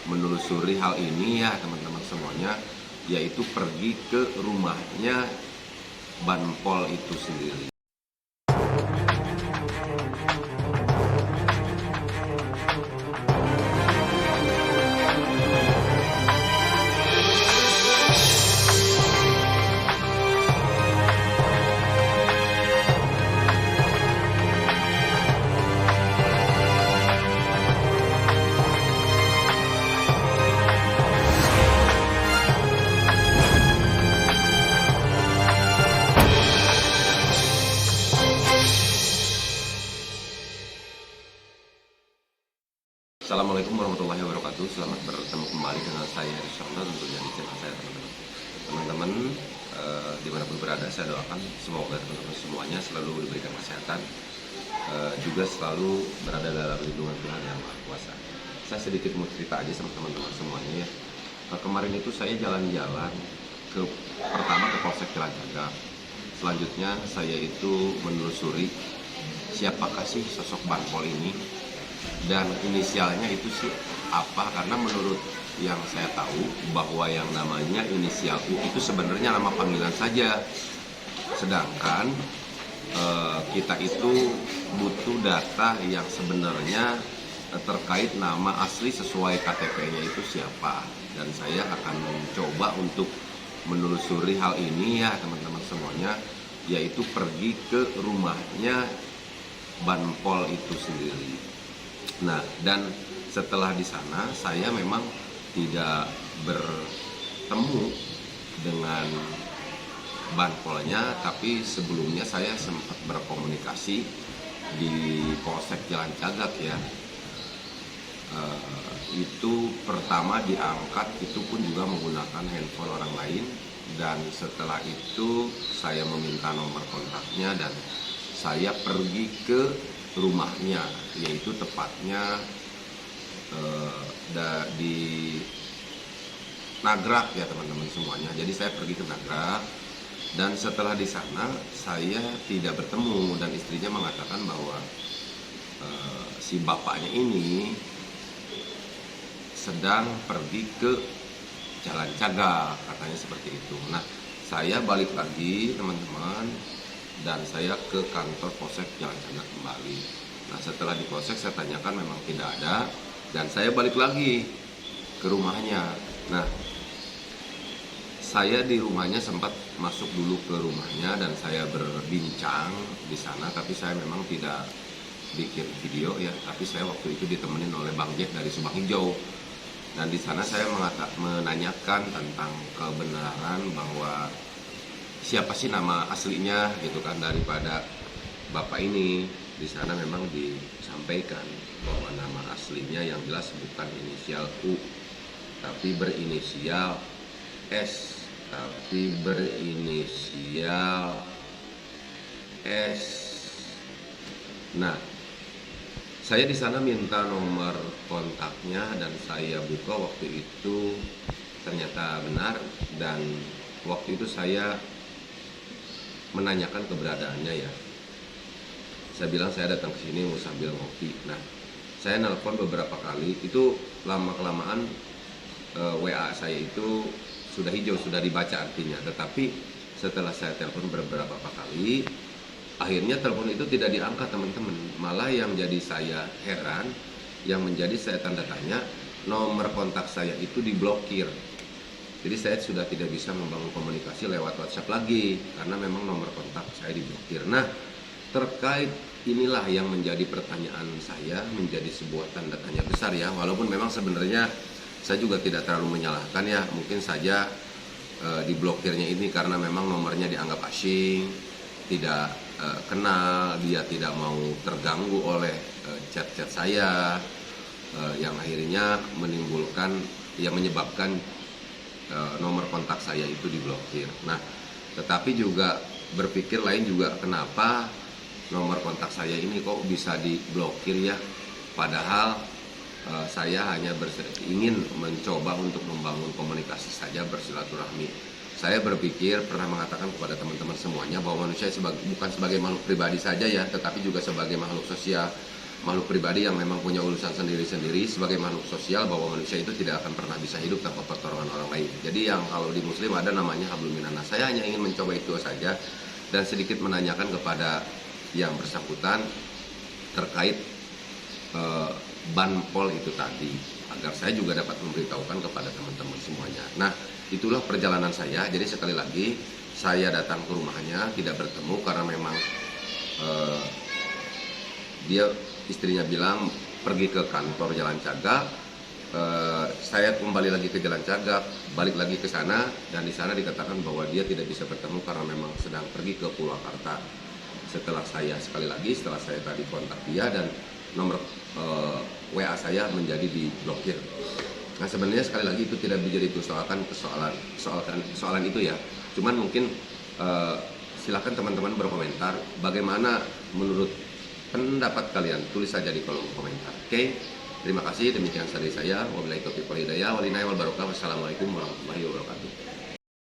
menelusuri hal ini ya teman-teman semuanya, yaitu pergi ke rumahnya Banpol itu sendiri. Assalamualaikum warahmatullahi wabarakatuh. Selamat bertemu kembali dengan saya Rizalda tentunya di channel saya teman-teman. Teman-teman dimanapun berada, saya doakan semoga teman-teman semuanya selalu diberikan kesehatan, juga selalu berada dalam lindungan Tuhan Yang Maha Kuasa. Saya sedikit mau cerita aja sama teman-teman semuanya ya. Kemarin itu saya jalan-jalan pertama ke Polsek Cilacap. Selanjutnya saya itu menelusuri siapakah sih sosok Banpol ini. Dan inisialnya itu sih apa, karena menurut yang saya tahu bahwa yang namanya inisial U itu sebenarnya nama panggilan saja. Sedangkan kita itu butuh data yang sebenarnya terkait nama asli sesuai KTP-nya itu siapa. Dan saya akan mencoba untuk menelusuri hal ini ya teman-teman semuanya, yaitu pergi ke rumahnya Banpol itu sendiri. Nah, dan setelah di sana saya memang tidak bertemu dengan Banpolnya, tapi sebelumnya saya sempat berkomunikasi di Polsek Jalan Cagak ya. Itu pertama diangkat itu pun juga menggunakan handphone orang lain, dan setelah itu saya meminta nomor kontaknya dan saya pergi ke rumahnya, yaitu tepatnya di Nagrak ya teman-teman semuanya. Jadi saya pergi ke Nagrak, dan setelah di sana saya tidak bertemu, dan istrinya mengatakan bahwa si bapaknya ini sedang pergi ke Jalan Cagak, katanya seperti itu. Nah, saya balik lagi teman-teman, dan saya ke kantor Polsek Jalan Cagak kembali. Nah, setelah di Polsek saya tanyakan memang tidak ada, dan saya balik lagi ke rumahnya. Nah, saya di rumahnya sempat masuk dulu ke rumahnya dan saya berbincang di sana, tapi saya memang tidak bikin video ya, tapi saya waktu itu ditemenin oleh Bang Jack dari Subang Hijau. Dan di sana saya menanyakan tentang kebenaran bahwa siapa sih nama aslinya gitu kan daripada bapak ini. Di sana memang disampaikan bahwa nama aslinya yang jelas bukan inisial U, tapi berinisial S, Nah, saya di sana minta nomor kontaknya dan saya buka waktu itu, ternyata benar, dan waktu itu saya menanyakan keberadaannya ya. Saya bilang saya datang ke sini mau sambil ngopi. Nah, saya nelpon beberapa kali, itu lama-kelamaan WA saya itu sudah hijau, sudah dibaca artinya. Tetapi setelah saya telepon beberapa kali, akhirnya telepon itu tidak diangkat teman-teman. Malah yang jadi saya heran, yang menjadi saya tanda tanya, nomor kontak saya itu diblokir. Jadi saya sudah tidak bisa membangun komunikasi lewat WhatsApp lagi, karena memang nomor kontak saya diblokir. Nah, terkait inilah yang menjadi pertanyaan saya, menjadi sebuah tanda tanya besar ya. Walaupun memang sebenarnya saya juga tidak terlalu menyalahkan ya, mungkin saja diblokirnya ini karena memang nomornya dianggap asing, tidak kenal, dia tidak mau terganggu oleh chat-chat saya, yang akhirnya menyebabkan nomor kontak saya itu diblokir. Nah, tetapi juga berpikir lain juga, kenapa nomor kontak saya ini kok bisa diblokir ya, padahal saya hanya ingin mencoba untuk membangun komunikasi saja, bersilaturahmi. Saya berpikir, pernah mengatakan kepada teman-teman semuanya bahwa manusia bukan sebagai makhluk pribadi saja ya, tetapi juga sebagai makhluk sosial. makhluk pribadi yang memang punya urusan sendiri-sendiri sebagai makhluk sosial, bahwa manusia itu tidak akan pernah bisa hidup tanpa pertolongan orang lain. Jadi yang kalau di Muslim ada namanya hablum minannas. Saya hanya ingin mencoba itu saja dan sedikit menanyakan kepada yang bersangkutan terkait banpol itu tadi, agar saya juga dapat memberitahukan kepada teman-teman semuanya. Nah, itulah perjalanan saya. Jadi sekali lagi saya datang ke rumahnya tidak bertemu karena memang dia, istrinya bilang pergi ke kantor Jalan Cagak. Saya kembali lagi ke Jalan Cagak, balik lagi ke sana, dan di sana dikatakan bahwa dia tidak bisa bertemu karena memang sedang pergi ke Purwakarta. Setelah saya tadi kontak dia dan nomor WA saya menjadi diblokir. Nah, sebenarnya sekali lagi itu tidak menjadi persoalan itu ya. Cuman mungkin silakan teman-teman berkomentar bagaimana menurut pendapat kalian, tulis saja di kolom komentar. Oke, terima kasih. Demikian dari saya. Wabillahi taufiq wal hidayah. Wassalamualaikum warahmatullahi wabarakatuh.